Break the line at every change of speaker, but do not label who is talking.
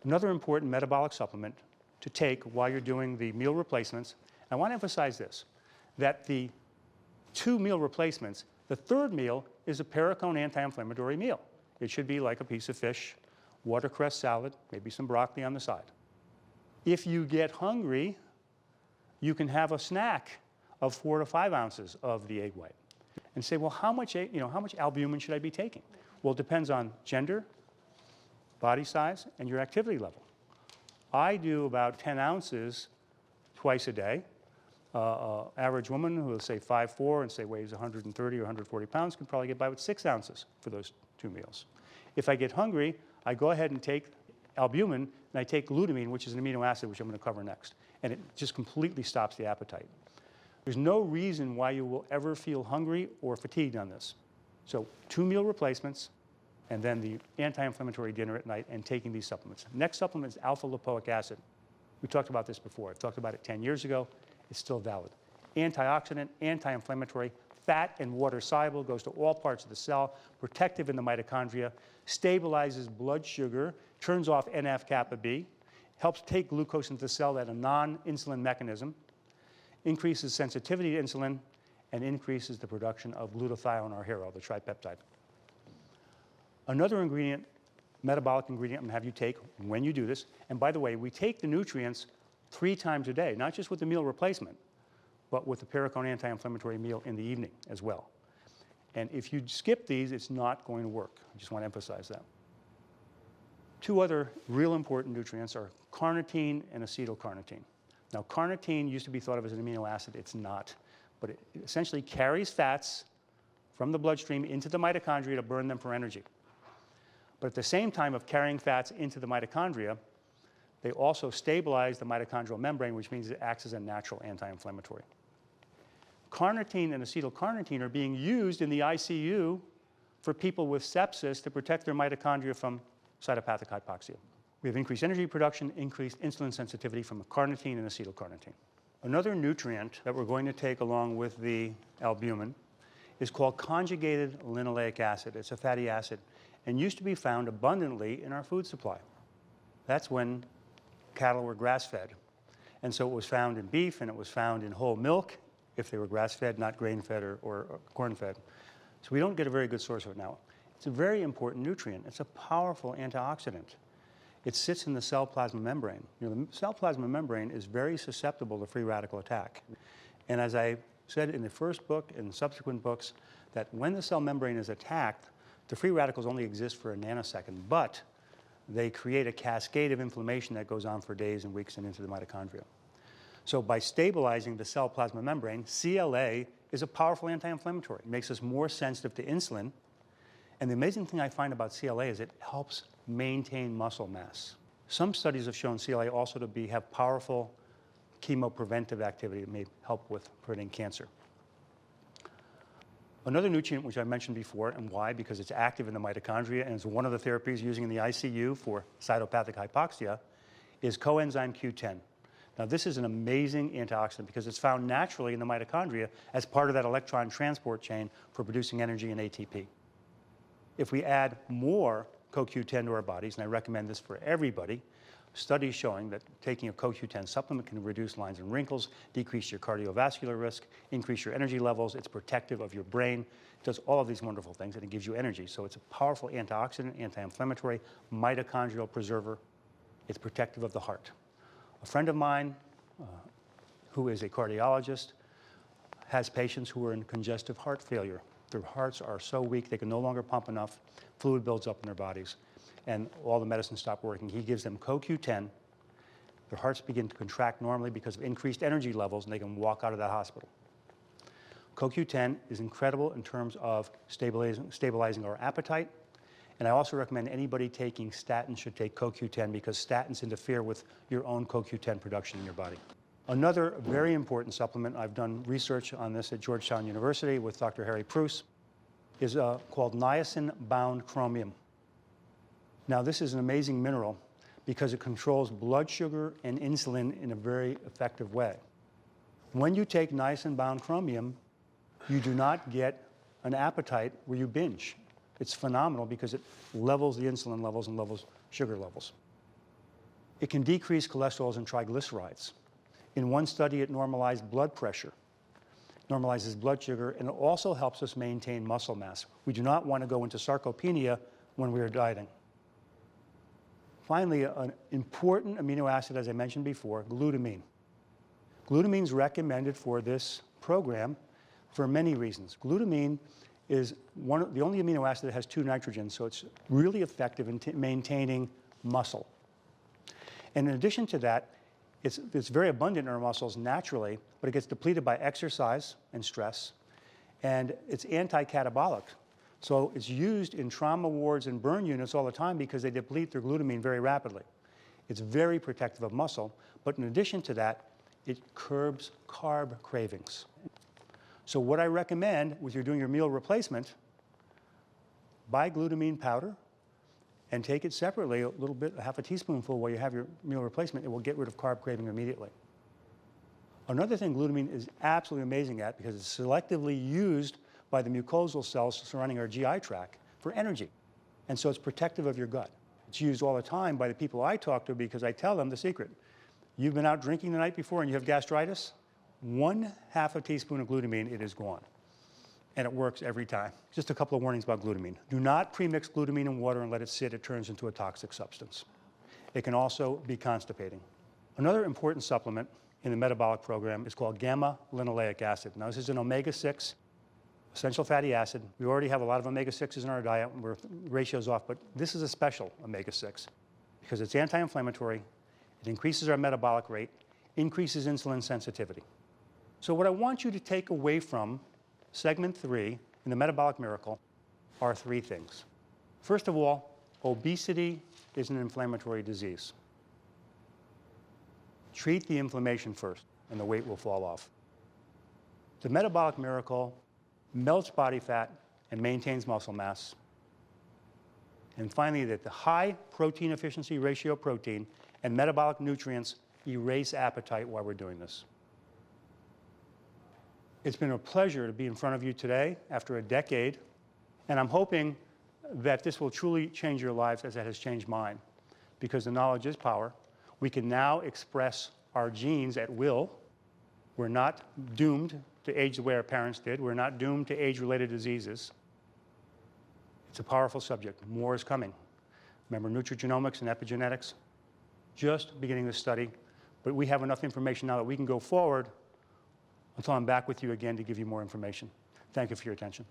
Another important metabolic supplement to take while you're doing the meal replacements, I want to emphasize this, that the 2 meal replacements, the third meal is a Perricone anti-inflammatory meal. It should be like a piece of fish, watercress salad, maybe some broccoli on the side. If you get hungry, you can have a snack of 4 to 5 ounces of the egg white and say, well, how much albumin should I be taking? Well, it depends on gender, body size, and your activity level. I do about 10 ounces twice a day. Average woman who will say 5'4" and say weighs 130 or 140 pounds can probably get by with 6 ounces for those 2 meals. If I get hungry, I go ahead and take albumin, and I take glutamine, which is an amino acid, which I'm going to cover next. And it just completely stops the appetite. There's no reason why you will ever feel hungry or fatigued on this. So 2 meal replacements, and then the anti-inflammatory dinner at night, and taking these supplements. Next supplement is alpha-lipoic acid. We talked about this before. I talked about it 10 years ago. It's still valid. Antioxidant, anti-inflammatory, fat and water soluble, goes to all parts of the cell, protective in the mitochondria, stabilizes blood sugar, turns off NF-kappa B, helps take glucose into the cell at a non-insulin mechanism, increases sensitivity to insulin, and increases the production of glutathione or hero, the tripeptide. Another ingredient, metabolic ingredient, I'm going to have you take when you do this, and by the way, we take the nutrients 3 times a day, not just with the meal replacement, but with the Perricone anti-inflammatory meal in the evening as well. And if you skip these, it's not going to work. I just want to emphasize that. 2 other real important nutrients are carnitine and acetylcarnitine. Now, carnitine used to be thought of as an amino acid. It's not. But it essentially carries fats from the bloodstream into the mitochondria to burn them for energy. But at the same time of carrying fats into the mitochondria, they also stabilize the mitochondrial membrane, which means it acts as a natural anti-inflammatory. Carnitine and acetylcarnitine are being used in the ICU for people with sepsis to protect their mitochondria from cytopathic hypoxia. We have increased energy production, increased insulin sensitivity from carnitine and acetylcarnitine. Another nutrient that we're going to take along with the albumin is called conjugated linoleic acid. It's a fatty acid and used to be found abundantly in our food supply. That's when cattle were grass-fed. And so it was found in beef and it was found in whole milk if they were grass-fed, not grain-fed or corn-fed. So we don't get a very good source of it now. It's a very important nutrient. It's a powerful antioxidant. It sits in the cell plasma membrane. You know, the cell plasma membrane is very susceptible to free radical attack. And as I said in the first book and subsequent books, that when the cell membrane is attacked, the free radicals only exist for a nanosecond, but they create a cascade of inflammation that goes on for days and weeks and into the mitochondria. So by stabilizing the cell plasma membrane, CLA is a powerful anti-inflammatory. It makes us more sensitive to insulin. And the amazing thing I find about CLA is it helps maintain muscle mass. Some studies have shown CLA also to have powerful chemopreventive activity that may help with preventing cancer. Another nutrient which I mentioned before, and why? Because it's active in the mitochondria and is one of the therapies using in the ICU for cytopathic hypoxia, is coenzyme Q10. Now this is an amazing antioxidant because it's found naturally in the mitochondria as part of that electron transport chain for producing energy and ATP. If we add more CoQ10 to our bodies, and I recommend this for everybody, studies showing that taking a CoQ10 supplement can reduce lines and wrinkles, decrease your cardiovascular risk, increase your energy levels, it's protective of your brain, it does all of these wonderful things, and it gives you energy. So it's a powerful antioxidant, anti-inflammatory, mitochondrial preserver. It's protective of the heart. A friend of mine, who is a cardiologist, has patients who are in congestive heart failure. Their hearts are so weak they can no longer pump enough, fluid builds up in their bodies, and all the medicines stop working. He gives them CoQ10. Their hearts begin to contract normally because of increased energy levels, and they can walk out of that hospital. CoQ10 is incredible in terms of stabilizing our appetite, and I also recommend anybody taking statins should take CoQ10 because statins interfere with your own CoQ10 production in your body. Another very important supplement, I've done research on this at Georgetown University with Dr. Harry Preuss, is called niacin-bound chromium. Now this is an amazing mineral because it controls blood sugar and insulin in a very effective way. When you take niacin-bound chromium, you do not get an appetite where you binge. It's phenomenal because it levels the insulin levels and levels sugar levels. It can decrease cholesterols and triglycerides. In one study, it normalized blood pressure, normalizes blood sugar, and it also helps us maintain muscle mass. We do not want to go into sarcopenia when we are dieting. Finally, an important amino acid, as I mentioned before, glutamine. Glutamine is recommended for this program for many reasons. Glutamine is the only amino acid that has 2 nitrogens, so it's really effective in maintaining muscle. And in addition to that, it's very abundant in our muscles naturally, but it gets depleted by exercise and stress, and it's anti-catabolic. So it's used in trauma wards and burn units all the time because they deplete their glutamine very rapidly. It's very protective of muscle, but in addition to that, it curbs carb cravings. So what I recommend when you're doing your meal replacement, buy glutamine powder and take it separately, a little bit, half a teaspoonful while you have your meal replacement. It will get rid of carb craving immediately. Another thing glutamine is absolutely amazing at, because it's selectively used by the mucosal cells surrounding our GI tract for energy. And so it's protective of your gut. It's used all the time by the people I talk to because I tell them the secret. You've been out drinking the night before and you have gastritis, 1/2 a teaspoon of glutamine, it is gone. And it works every time. Just a couple of warnings about glutamine. Do not premix glutamine in water and let it sit. It turns into a toxic substance. It can also be constipating. Another important supplement in the metabolic program is called gamma-linoleic acid. Now, this is an omega-6 essential fatty acid. We already have a lot of omega-6s in our diet. We're ratios off, but this is a special omega-6 because it's anti-inflammatory. It increases our metabolic rate, increases insulin sensitivity. So what I want you to take away from segment 3 in the metabolic miracle are 3 things. First of all, obesity is an inflammatory disease. Treat the inflammation first, and the weight will fall off. The metabolic miracle melts body fat and maintains muscle mass. And finally, that the high protein efficiency ratio protein and metabolic nutrients erase appetite while we're doing this. It's been a pleasure to be in front of you today after a decade, and I'm hoping that this will truly change your lives as it has changed mine, because the knowledge is power. We can now express our genes at will. We're not doomed to age the way our parents did. We're not doomed to age-related diseases. It's a powerful subject. More is coming. Remember nutrigenomics and epigenetics? Just beginning this study, but we have enough information now that we can go forward until I'm back with you again to give you more information. Thank you for your attention.